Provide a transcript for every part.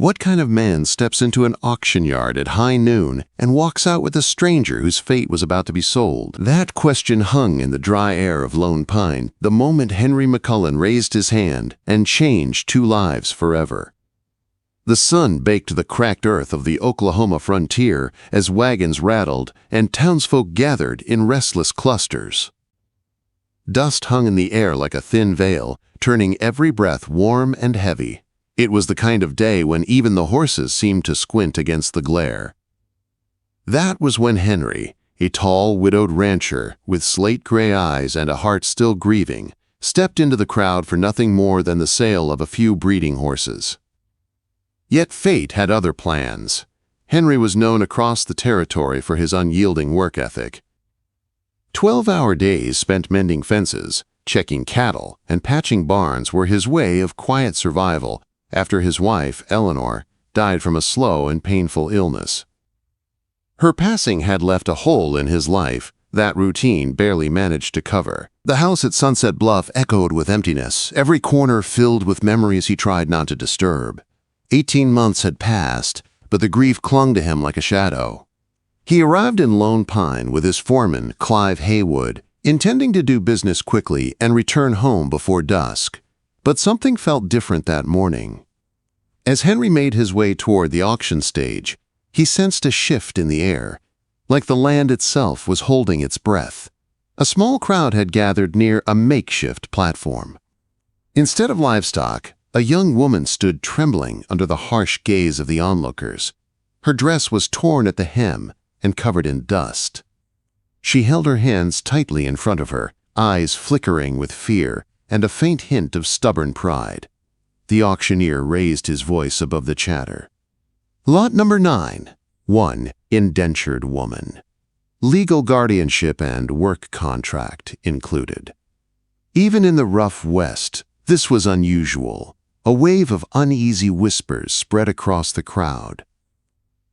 What kind of man steps into an auction yard at high noon and walks out with a stranger whose fate was about to be sold? That question hung in the dry air of Lone Pine the moment Henry McCullen raised his hand and changed two lives forever. The sun baked the cracked earth of the Oklahoma frontier as wagons rattled and townsfolk gathered in restless clusters. Dust hung in the air like a thin veil, turning every breath warm and heavy. It was the kind of day when even the horses seemed to squint against the glare. That was when Henry, a tall, widowed rancher with slate-gray eyes and a heart still grieving, stepped into the crowd for nothing more than the sale of a few breeding horses. Yet fate had other plans. Henry was known across the territory for his unyielding work ethic. 12-hour days spent mending fences, checking cattle, and patching barns were his way of quiet survival after his wife, Eleanor, died from a slow and painful illness. Her passing had left a hole in his life that routine barely managed to cover. The house at Sunset Bluff echoed with emptiness, every corner filled with memories he tried not to disturb. 18 months had passed, but the grief clung to him like a shadow. He arrived in Lone Pine with his foreman, Clive Haywood, intending to do business quickly and return home before dusk. But something felt different that morning. As Henry made his way toward the auction stage, he sensed a shift in the air, like the land itself was holding its breath. A small crowd had gathered near a makeshift platform. Instead of livestock, a young woman stood trembling under the harsh gaze of the onlookers. Her dress was torn at the hem and covered in dust. She held her hands tightly in front of her, eyes flickering with fear and a faint hint of stubborn pride. The auctioneer raised his voice above the chatter. Lot number 9. 1 indentured woman. Legal guardianship and work contract included. Even in the rough West, this was unusual. A wave of uneasy whispers spread across the crowd.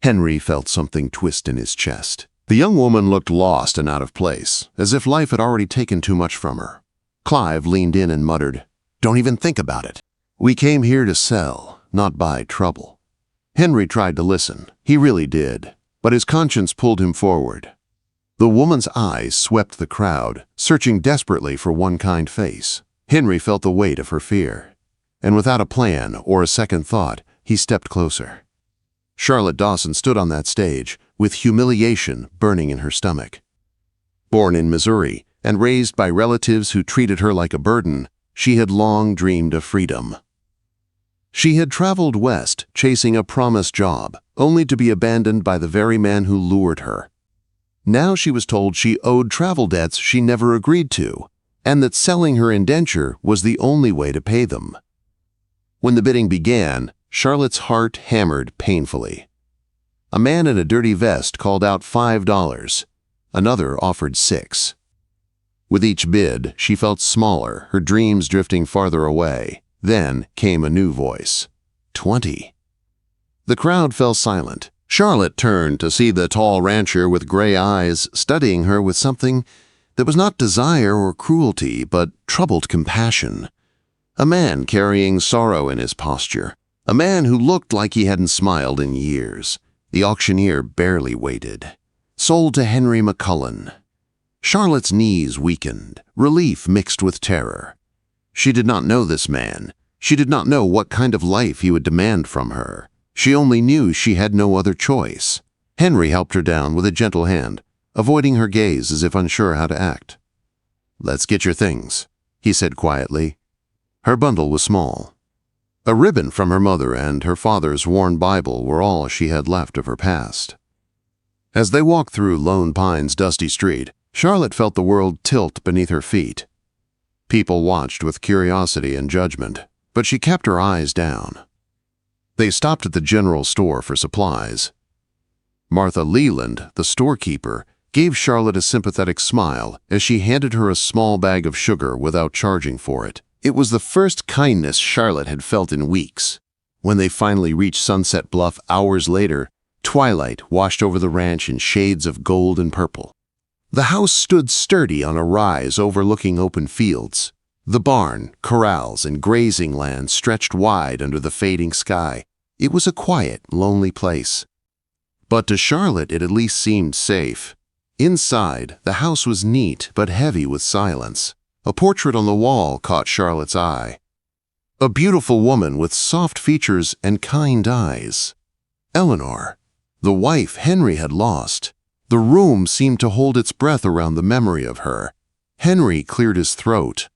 Henry felt something twist in his chest. The young woman looked lost and out of place, as if life had already taken too much from her. Clive leaned in and muttered, "Don't even think about it. We came here to sell, not buy trouble." Henry tried to listen. He really did, but his conscience pulled him forward. The woman's eyes swept the crowd, searching desperately for one kind face. Henry felt the weight of her fear, and without a plan or a second thought, he stepped closer. Charlotte Dawson stood on that stage, with humiliation burning in her stomach. Born in Missouri and raised by relatives who treated her like a burden, she had long dreamed of freedom. She had traveled west, chasing a promised job, only to be abandoned by the very man who lured her. Now she was told she owed travel debts she never agreed to, and that selling her indenture was the only way to pay them. When the bidding began, Charlotte's heart hammered painfully. A man in a dirty vest called out $5. Another offered $6. With each bid, she felt smaller, her dreams drifting farther away. Then came a new voice. $20. The crowd fell silent. Charlotte turned to see the tall rancher with gray eyes studying her with something that was not desire or cruelty, but troubled compassion. A man carrying sorrow in his posture. A man who looked like he hadn't smiled in years. The auctioneer barely waited. Sold to Henry McCullen. Charlotte's knees weakened, relief mixed with terror. She did not know this man. She did not know what kind of life he would demand from her. She only knew she had no other choice. Henry helped her down with a gentle hand, avoiding her gaze as if unsure how to act. "Let's get your things," he said quietly. Her bundle was small. A ribbon from her mother and her father's worn Bible were all she had left of her past. As they walked through Lone Pine's dusty street, Charlotte felt the world tilt beneath her feet. People watched with curiosity and judgment, but she kept her eyes down. They stopped at the general store for supplies. Martha Leland, the storekeeper, gave Charlotte a sympathetic smile as she handed her a small bag of sugar without charging for it. It was the first kindness Charlotte had felt in weeks. When they finally reached Sunset Bluff hours later, twilight washed over the ranch in shades of gold and purple. The house stood sturdy on a rise overlooking open fields. The barn, corrals, and grazing land stretched wide under the fading sky, It was a quiet, lonely place. But to Charlotte it at least seemed safe. Inside, the house was neat but heavy with silence. A portrait on the wall caught Charlotte's eye. A beautiful woman with soft features and kind eyes. Eleanor, the wife Henry had lost. The room seemed to hold its breath around the memory of her. Henry cleared his throat.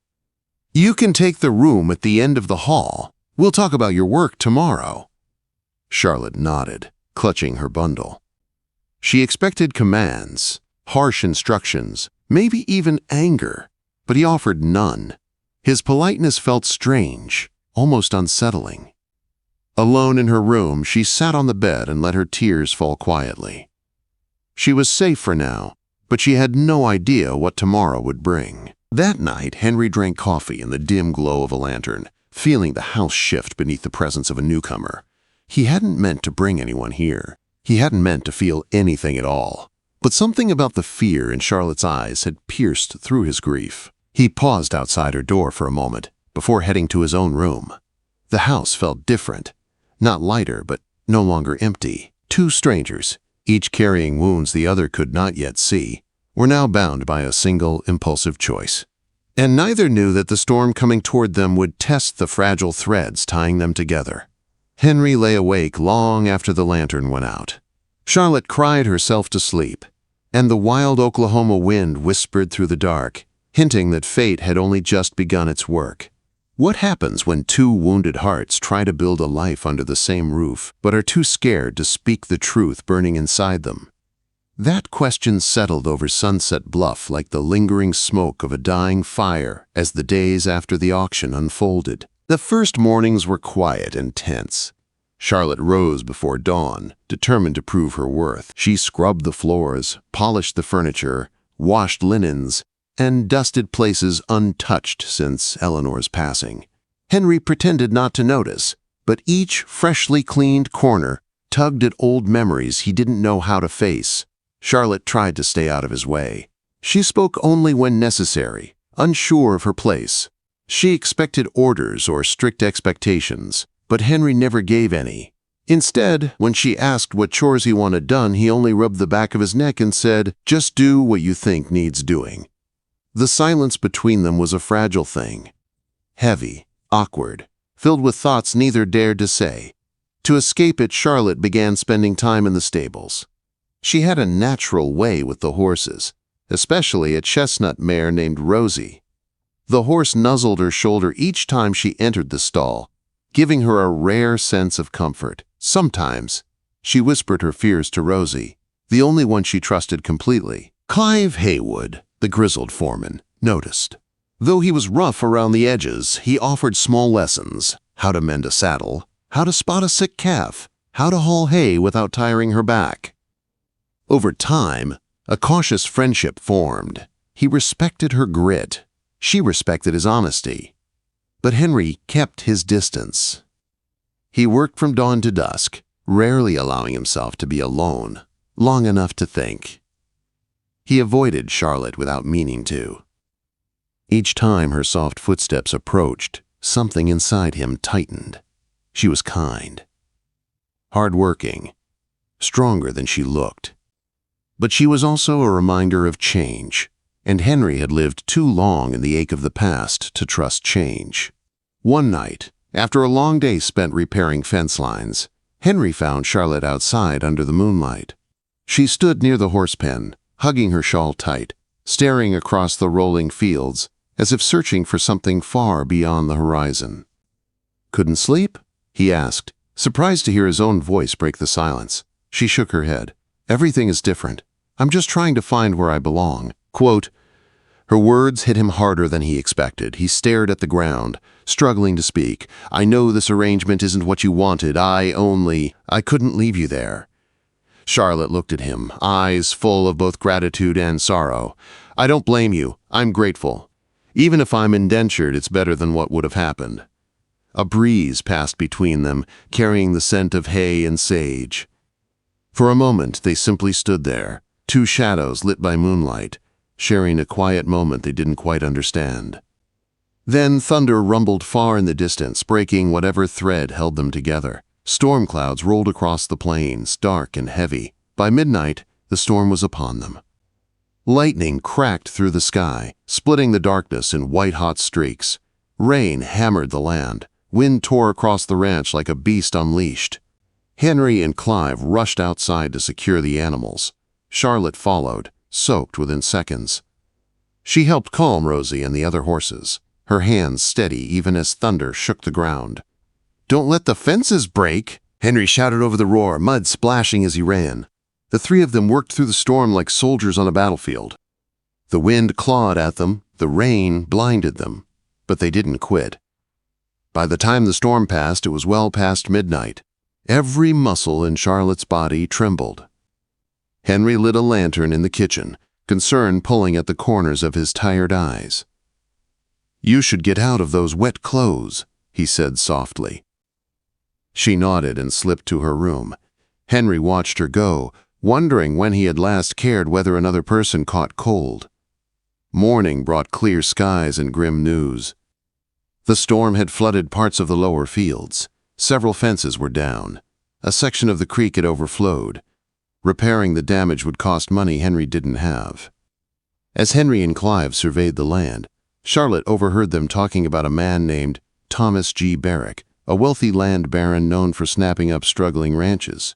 "You can take the room at the end of the hall. We'll talk about your work tomorrow." Charlotte nodded, clutching her bundle. She expected commands, harsh instructions, maybe even anger, but he offered none. His politeness felt strange, almost unsettling. Alone in her room, she sat on the bed and let her tears fall quietly. She was safe for now, but she had no idea what tomorrow would bring. That night, Henry drank coffee in the dim glow of a lantern, feeling the house shift beneath the presence of a newcomer. He hadn't meant to bring anyone here. He hadn't meant to feel anything at all. But something about the fear in Charlotte's eyes had pierced through his grief. He paused outside her door for a moment, before heading to his own room. The house felt different. Not lighter, but no longer empty. Two strangers, each carrying wounds the other could not yet see, were now bound by a single, impulsive choice. And neither knew that the storm coming toward them would test the fragile threads tying them together. Henry lay awake long after the lantern went out. Charlotte cried herself to sleep, and the wild Oklahoma wind whispered through the dark, hinting that fate had only just begun its work. What happens when two wounded hearts try to build a life under the same roof, but are too scared to speak the truth burning inside them? That question settled over Sunset Bluff like the lingering smoke of a dying fire as the days after the auction unfolded. The first mornings were quiet and tense. Charlotte rose before dawn, determined to prove her worth. She scrubbed the floors, polished the furniture, washed linens, and dusted places untouched since Eleanor's passing. Henry pretended not to notice, but each freshly cleaned corner tugged at old memories he didn't know how to face. Charlotte tried to stay out of his way. She spoke only when necessary, unsure of her place. She expected orders or strict expectations, but Henry never gave any. Instead, when she asked what chores he wanted done, he only rubbed the back of his neck and said, "Just do what you think needs doing." The silence between them was a fragile thing. Heavy, awkward, filled with thoughts neither dared to say. To escape it, Charlotte began spending time in the stables. She had a natural way with the horses, especially a chestnut mare named Rosie. The horse nuzzled her shoulder each time she entered the stall, giving her a rare sense of comfort. Sometimes, she whispered her fears to Rosie, the only one she trusted completely. Clive Haywood, the grizzled foreman, noticed. Though he was rough around the edges, he offered small lessons: how to mend a saddle, how to spot a sick calf, how to haul hay without tiring her back. Over time, a cautious friendship formed. He respected her grit. She respected his honesty. But Henry kept his distance. He worked from dawn to dusk, rarely allowing himself to be alone long enough to think. He avoided Charlotte without meaning to. Each time her soft footsteps approached, something inside him tightened. She was kind, hard-working, stronger than she looked. But she was also a reminder of change, and Henry had lived too long in the ache of the past to trust change. One night, after a long day spent repairing fence lines, Henry found Charlotte outside under the moonlight. She stood near the horse pen, hugging her shawl tight, staring across the rolling fields, as if searching for something far beyond the horizon. "Couldn't sleep?" he asked, surprised to hear his own voice break the silence. She shook her head. "Everything is different. I'm just trying to find where I belong." Quote, her words hit him harder than he expected. He stared at the ground, struggling to speak. "I know this arrangement isn't what you wanted. I couldn't leave you there." Charlotte looked at him, eyes full of both gratitude and sorrow. "I don't blame you. I'm grateful. Even if I'm indentured, it's better than what would have happened." A breeze passed between them, carrying the scent of hay and sage. For a moment, they simply stood there, two shadows lit by moonlight, sharing a quiet moment they didn't quite understand. Then thunder rumbled far in the distance, breaking whatever thread held them together. Storm clouds rolled across the plains, dark and heavy. By midnight, the storm was upon them. Lightning cracked through the sky, splitting the darkness in white-hot streaks. Rain hammered the land. Wind tore across the ranch like a beast unleashed. Henry and Clive rushed outside to secure the animals. Charlotte followed, soaked within seconds. She helped calm Rosie and the other horses, her hands steady even as thunder shook the ground. "Don't let the fences break!" Henry shouted over the roar, mud splashing as he ran. The three of them worked through the storm like soldiers on a battlefield. The wind clawed at them, the rain blinded them, but they didn't quit. By the time the storm passed, it was well past midnight. Every muscle in Charlotte's body trembled. Henry lit a lantern in the kitchen, concern pulling at the corners of his tired eyes. "You should get out of those wet clothes," he said softly. She nodded and slipped to her room. Henry watched her go, wondering when he had last cared whether another person caught cold. Morning brought clear skies and grim news. The storm had flooded parts of the lower fields. Several fences were down. A section of the creek had overflowed. Repairing the damage would cost money Henry didn't have. As Henry and Clive surveyed the land, Charlotte overheard them talking about a man named Thomas G. Barrick, a wealthy land baron known for snapping up struggling ranches.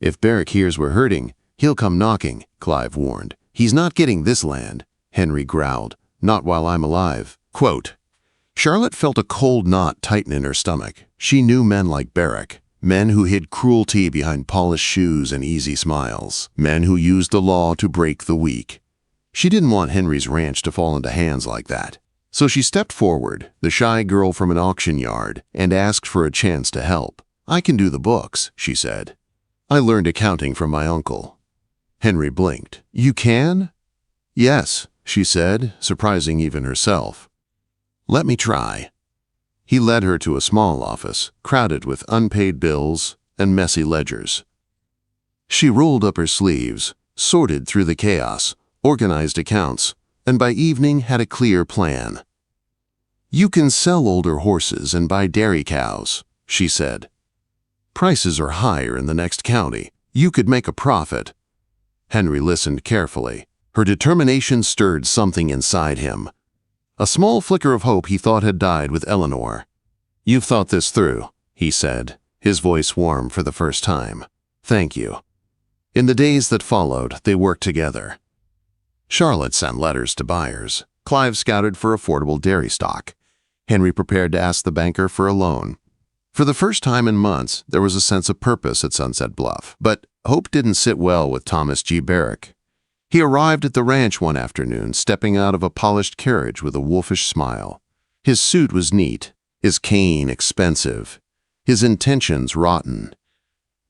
"If Barrick hears we're hurting, he'll come knocking," Clive warned. "He's not getting this land," Henry growled. "Not while I'm alive." Quote, Charlotte felt a cold knot tighten in her stomach. She knew men like Barrick, men who hid cruelty behind polished shoes and easy smiles, men who used the law to break the weak. She didn't want Henry's ranch to fall into hands like that. So she stepped forward, the shy girl from an auction yard, and asked for a chance to help. "I can do the books," she said. "I learned accounting from my uncle." Henry blinked. "You can?" "Yes," she said, surprising even herself. "Let me try." He led her to a small office, crowded with unpaid bills and messy ledgers. She rolled up her sleeves, sorted through the chaos, organized accounts, and by evening had a clear plan. "You can sell older horses and buy dairy cows," she said. "Prices are higher in the next county. You could make a profit." Henry listened carefully. Her determination stirred something inside him. A small flicker of hope he thought had died with Eleanor. "You've thought this through," he said, his voice warm for the first time. "Thank you." In the days that followed, they worked together. Charlotte sent letters to buyers. Clive scouted for affordable dairy stock. Henry prepared to ask the banker for a loan. For the first time in months, there was a sense of purpose at Sunset Bluff. But hope didn't sit well with Thomas G. Barrick. He arrived at the ranch one afternoon, stepping out of a polished carriage with a wolfish smile. His suit was neat, his cane expensive, his intentions rotten.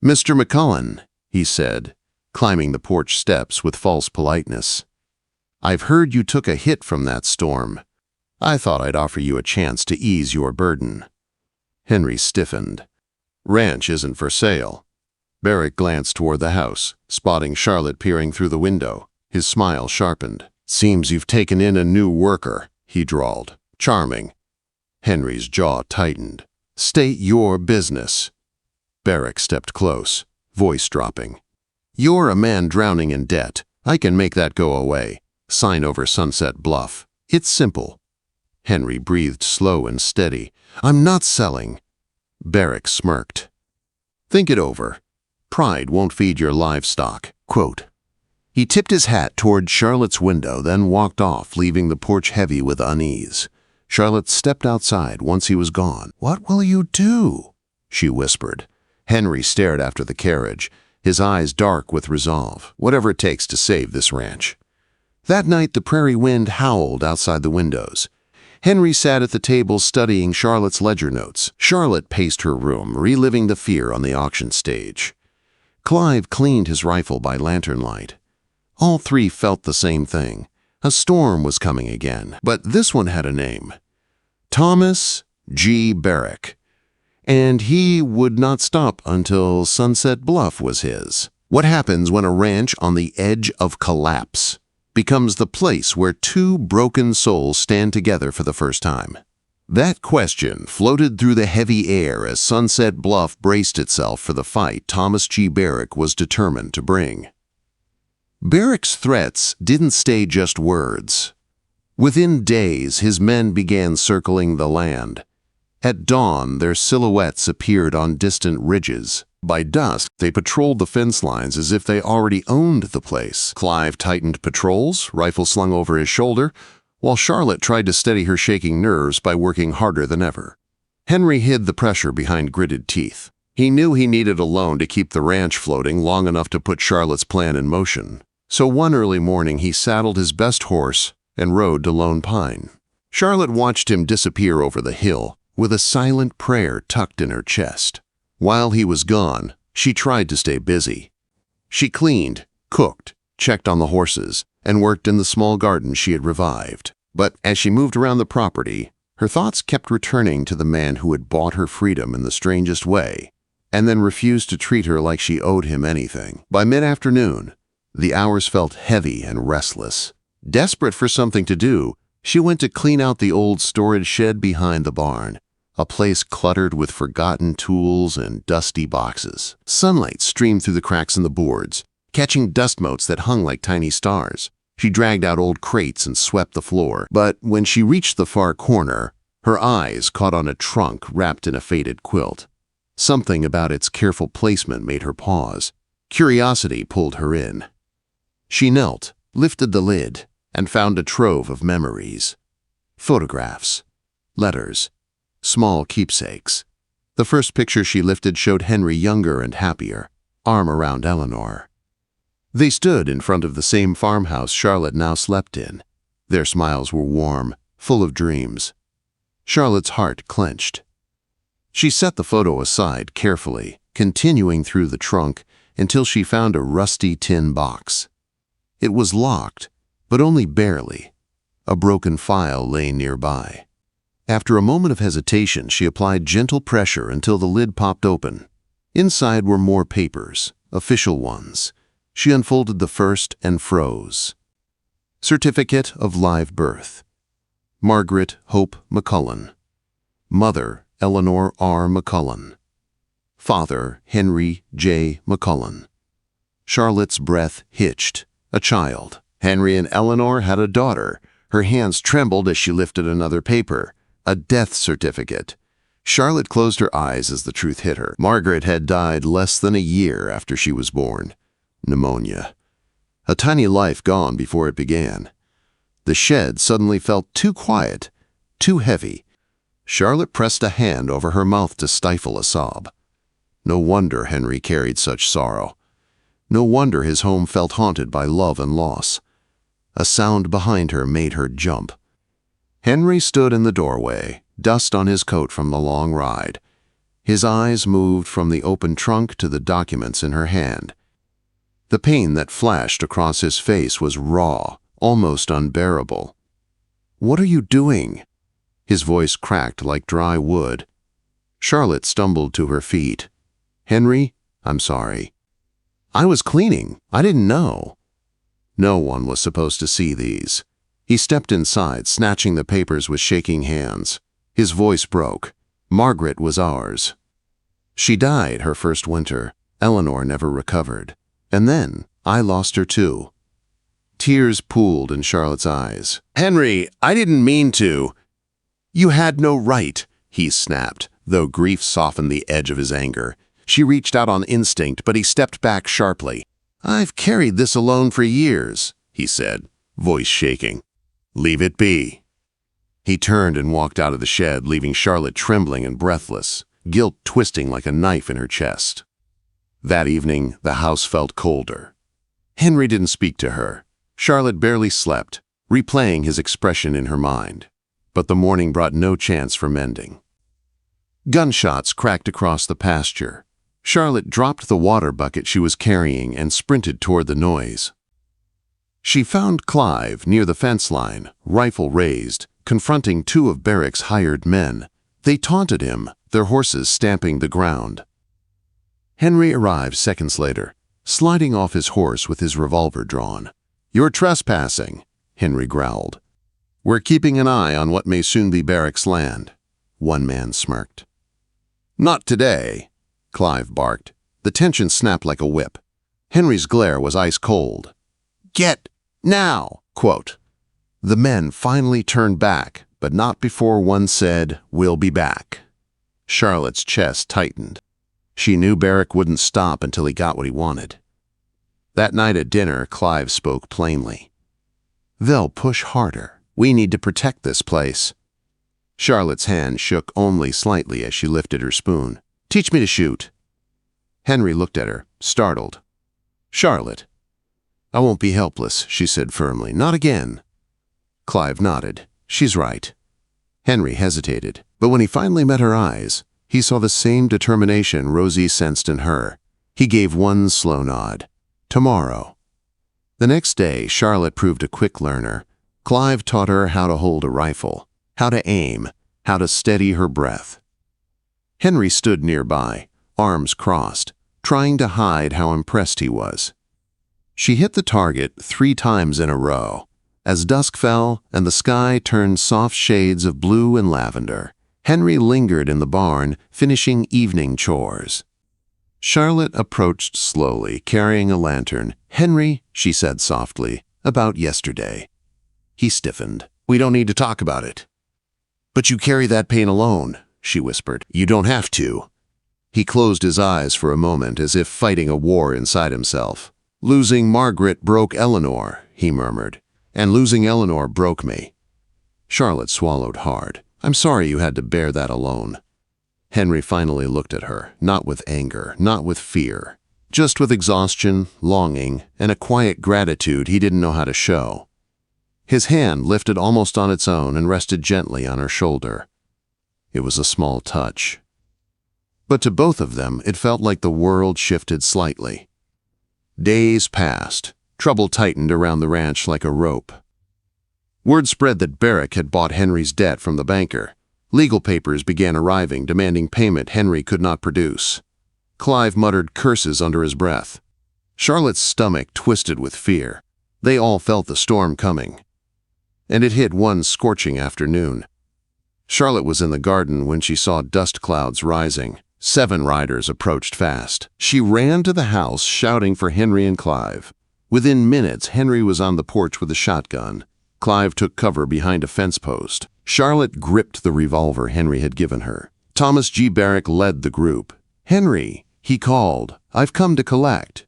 "Mr. McCullen," he said, climbing the porch steps with false politeness. "I've heard you took a hit from that storm. I thought I'd offer you a chance to ease your burden." Henry stiffened. "Ranch isn't for sale." Barrick glanced toward the house, spotting Charlotte peering through the window. His smile sharpened. "Seems you've taken in a new worker," he drawled. "Charming." Henry's jaw tightened. "State your business." Barrick stepped close, voice dropping. "You're a man drowning in debt. I can make that go away. Sign over Sunset Bluff. It's simple." Henry breathed slow and steady. "I'm not selling." Barrick smirked. "Think it over. Pride won't feed your livestock." Quote. He tipped his hat toward Charlotte's window, then walked off, leaving the porch heavy with unease. Charlotte stepped outside once he was gone. "What will you do?" she whispered. Henry stared after the carriage, his eyes dark with resolve. "Whatever it takes to save this ranch." That night, the prairie wind howled outside the windows. Henry sat at the table studying Charlotte's ledger notes. Charlotte paced her room, reliving the fear on the auction stage. Clive cleaned his rifle by lantern light. All three felt the same thing. A storm was coming again, but this one had a name. Thomas G. Barrick. And he would not stop until Sunset Bluff was his. What happens when a ranch on the edge of collapse becomes the place where two broken souls stand together for the first time? That question floated through the heavy air as Sunset Bluff braced itself for the fight Thomas G. Barrick was determined to bring. Barrick's threats didn't stay just words. Within days, his men began circling the land. At dawn, their silhouettes appeared on distant ridges. By dusk, they patrolled the fence lines as if they already owned the place. Clive tightened patrols, rifle slung over his shoulder, while Charlotte tried to steady her shaking nerves by working harder than ever. Henry hid the pressure behind gritted teeth. He knew he needed a loan to keep the ranch floating long enough to put Charlotte's plan in motion. So one early morning he saddled his best horse and rode to Lone Pine. Charlotte watched him disappear over the hill with a silent prayer tucked in her chest. While he was gone, she tried to stay busy. She cleaned, cooked, checked on the horses, and worked in the small garden she had revived. But as she moved around the property, her thoughts kept returning to the man who had bought her freedom in the strangest way, and then refused to treat her like she owed him anything. By mid-afternoon, the hours felt heavy and restless. Desperate for something to do, she went to clean out the old storage shed behind the barn, a place cluttered with forgotten tools and dusty boxes. Sunlight streamed through the cracks in the boards, catching dust motes that hung like tiny stars. She dragged out old crates and swept the floor, but when she reached the far corner, her eyes caught on a trunk wrapped in a faded quilt. Something about its careful placement made her pause. Curiosity pulled her in. She knelt, lifted the lid, and found a trove of memories. Photographs, letters, small keepsakes. The first picture she lifted showed Henry younger and happier, arm around Eleanor. They stood in front of the same farmhouse Charlotte now slept in. Their smiles were warm, full of dreams. Charlotte's heart clenched. She set the photo aside carefully, continuing through the trunk until she found a rusty tin box. It was locked, but only barely. A broken file lay nearby. After a moment of hesitation, she applied gentle pressure until the lid popped open. Inside were more papers, official ones. She unfolded the first and froze. Certificate of Live Birth. Margaret Hope McCullen. Mother, Eleanor R. McCullen. Father, Henry J. McCullen. Charlotte's breath hitched. A child. Henry and Eleanor had a daughter. Her hands trembled as she lifted another paper. A death certificate. Charlotte closed her eyes as the truth hit her. Margaret had died less than a year after she was born. Pneumonia. A tiny life gone before it began. The shed suddenly felt too quiet, too heavy. Charlotte pressed a hand over her mouth to stifle a sob. No wonder Henry carried such sorrow. No wonder his home felt haunted by love and loss. A sound behind her made her jump. Henry stood in the doorway, dust on his coat from the long ride. His eyes moved from the open trunk to the documents in her hand. The pain that flashed across his face was raw, almost unbearable. "What are you doing?" His voice cracked like dry wood. Charlotte stumbled to her feet. "Henry, I'm sorry. I was cleaning. I didn't know." No one was supposed to see these. He stepped inside, snatching the papers with shaking hands. His voice broke. Margaret was ours. She died her first winter. Eleanor never recovered. And then I lost her too. Tears pooled in Charlotte's eyes. "Henry, I didn't mean to." "You had no right," he snapped, though grief softened the edge of his anger. She reached out on instinct, but he stepped back sharply. "I've carried this alone for years," he said, voice shaking. "Leave it be." He turned and walked out of the shed, leaving Charlotte trembling and breathless, guilt twisting like a knife in her chest. That evening, the house felt colder. Henry didn't speak to her. Charlotte barely slept, replaying his expression in her mind. But the morning brought no chance for mending. Gunshots cracked across the pasture. Charlotte dropped the water bucket she was carrying and sprinted toward the noise. She found Clive near the fence line, rifle raised, confronting two of Barrick's hired men. They taunted him, their horses stamping the ground. Henry arrived seconds later, sliding off his horse with his revolver drawn. "You're trespassing," Henry growled. "We're keeping an eye on what may soon be Barrick's land." one man smirked. "Not today," Clive barked. The tension snapped like a whip. Henry's glare was ice cold. "Get now!" quote. The men finally turned back, but not before one said, "We'll be back." Charlotte's chest tightened. She knew Barrick wouldn't stop until he got what he wanted. That night at dinner, Clive spoke plainly. "They'll push harder. We need to protect this place." Charlotte's hand shook only slightly as she lifted her spoon. "Teach me to shoot." Henry looked at her, startled. "Charlotte." "I won't be helpless," she said firmly. "Not again." Clive nodded. "She's right." Henry hesitated, but when he finally met her eyes, he saw the same determination Rosie sensed in her. He gave one slow nod. "Tomorrow." The next day, Charlotte proved a quick learner. Clive taught her how to hold a rifle, how to aim, how to steady her breath. Henry stood nearby, arms crossed, trying to hide how impressed he was. She hit the target 3 times in a row. As dusk fell and the sky turned soft shades of blue and lavender, Henry lingered in the barn, finishing evening chores. Charlotte approached slowly, carrying a lantern. "Henry," she said softly, "about yesterday." He stiffened. "We don't need to talk about it." "But you carry that pain alone," she whispered. "You don't have to." He closed his eyes for a moment, as if fighting a war inside himself. "Losing Margaret broke Eleanor," he murmured, "and losing Eleanor broke me." Charlotte swallowed hard. "I'm sorry you had to bear that alone." Henry finally looked at her, not with anger, not with fear, just with exhaustion, longing, and a quiet gratitude he didn't know how to show. His hand lifted almost on its own and rested gently on her shoulder. It was a small touch. But to both of them, it felt like the world shifted slightly. Days passed. Trouble tightened around the ranch like a rope. Word spread that Barrick had bought Henry's debt from the banker. Legal papers began arriving, demanding payment Henry could not produce. Clive muttered curses under his breath. Charlotte's stomach twisted with fear. They all felt the storm coming. And it hit one scorching afternoon. Charlotte was in the garden when she saw dust clouds rising. 7 riders approached fast. She ran to the house, shouting for Henry and Clive. Within minutes, Henry was on the porch with a shotgun. Clive took cover behind a fence post. Charlotte gripped the revolver Henry had given her. Thomas G. Barrick led the group. "Henry," he called, "I've come to collect."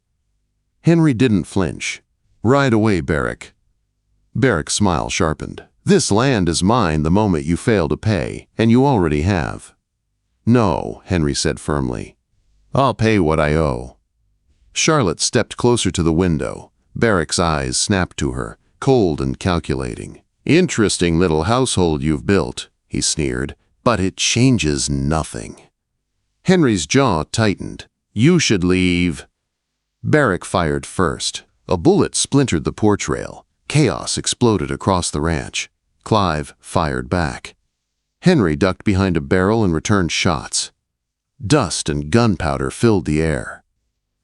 Henry didn't flinch. "Right away, Barrick." Barrick's smile sharpened. "This land is mine the moment you fail to pay, and you already have." "No," Henry said firmly. "I'll pay what I owe." Charlotte stepped closer to the window. Barrick's eyes snapped to her, cold and calculating. "Interesting little household you've built," he sneered, "but it changes nothing." Henry's jaw tightened. "You should leave." Barrick fired first. A bullet splintered the porch rail. Chaos exploded across the ranch. Clive fired back. Henry ducked behind a barrel and returned shots. Dust and gunpowder filled the air.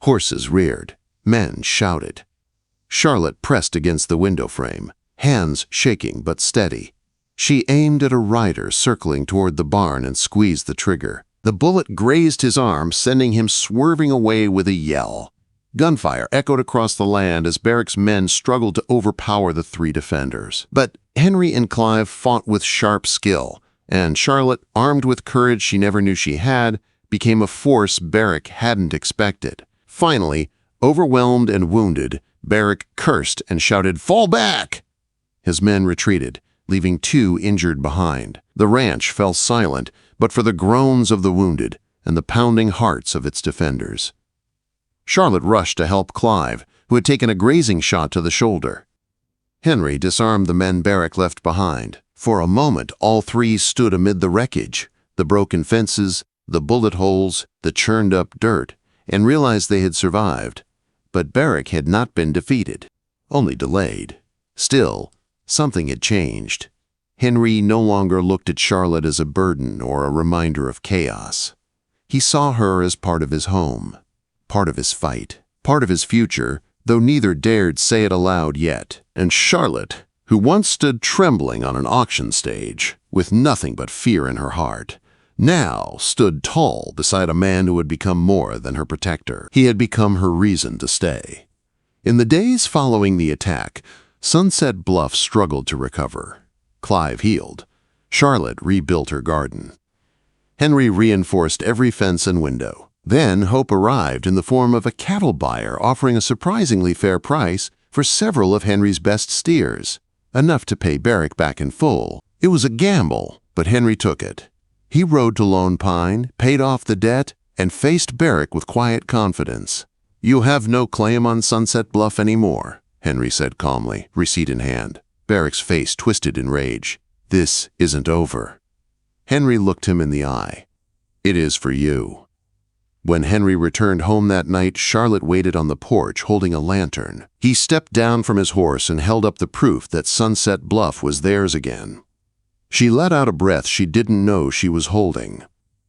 Horses reared. Men shouted. Charlotte pressed against the window frame, hands shaking but steady. She aimed at a rider circling toward the barn and squeezed the trigger. The bullet grazed his arm, sending him swerving away with a yell. Gunfire echoed across the land as Barrick's men struggled to overpower the 3 defenders. But Henry and Clive fought with sharp skill, and Charlotte, armed with courage she never knew she had, became a force Barrick hadn't expected. Finally, overwhelmed and wounded, Barrick cursed and shouted, "Fall back!" His men retreated, leaving 2 injured behind. The ranch fell silent, but for the groans of the wounded and the pounding hearts of its defenders. Charlotte rushed to help Clive, who had taken a grazing shot to the shoulder. Henry disarmed the men Barrick left behind. For a moment, all 3 stood amid the wreckage, the broken fences, the bullet holes, the churned-up dirt, and realized they had survived. But Barrick had not been defeated, only delayed. Still, something had changed. Henry no longer looked at Charlotte as a burden or a reminder of chaos. He saw her as part of his home, part of his fight, part of his future, though neither dared say it aloud yet. And Charlotte, who once stood trembling on an auction stage, with nothing but fear in her heart, now stood tall beside a man who had become more than her protector. He had become her reason to stay. In the days following the attack, Sunset Bluff struggled to recover. Clive healed. Charlotte rebuilt her garden. Henry reinforced every fence and window. Then hope arrived in the form of a cattle buyer offering a surprisingly fair price for several of Henry's best steers, enough to pay Barrick back in full. It was a gamble, but Henry took it. He rode to Lone Pine, paid off the debt, and faced Barrick with quiet confidence. "You have no claim on Sunset Bluff anymore," Henry said calmly, receipt in hand. Barrick's face twisted in rage. "This isn't over." Henry looked him in the eye. "It is for you." When Henry returned home that night, Charlotte waited on the porch holding a lantern. He stepped down from his horse and held up the proof that Sunset Bluff was theirs again. She let out a breath she didn't know she was holding.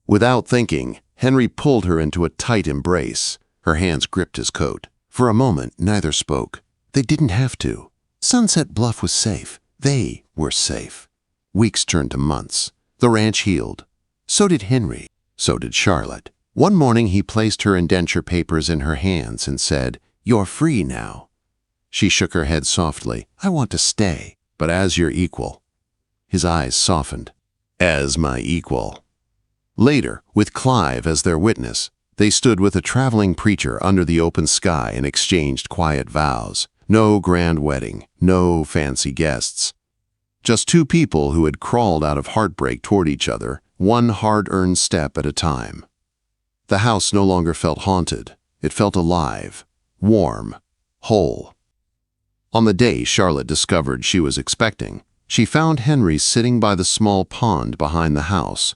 Without thinking, Henry pulled her into a tight embrace. Her hands gripped his coat. For a moment, neither spoke. They didn't have to. Sunset Bluff was safe. They were safe. Weeks turned to months. The ranch healed. So did Henry. So did Charlotte. One morning he placed her indenture papers in her hands and said, "You're free now." She shook her head softly. "I want to stay, but as your equal." His eyes softened. "As my equal." Later, with Clive as their witness, they stood with a traveling preacher under the open sky and exchanged quiet vows. No grand wedding, no fancy guests. Just two people who had crawled out of heartbreak toward each other, one hard-earned step at a time. The house no longer felt haunted. It felt alive, warm, whole. On the day Charlotte discovered she was expecting, she found Henry sitting by the small pond behind the house.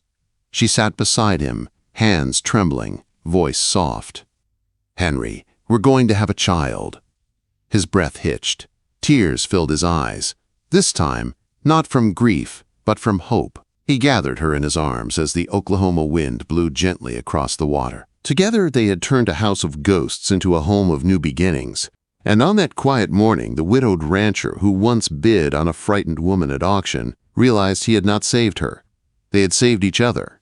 She sat beside him, hands trembling, voice soft. "Henry, we're going to have a child." His breath hitched. Tears filled his eyes. This time, not from grief, but from hope. He gathered her in his arms as the Oklahoma wind blew gently across the water. Together they had turned a house of ghosts into a home of new beginnings. And on that quiet morning, the widowed rancher who once bid on a frightened woman at auction realized he had not saved her. They had saved each other.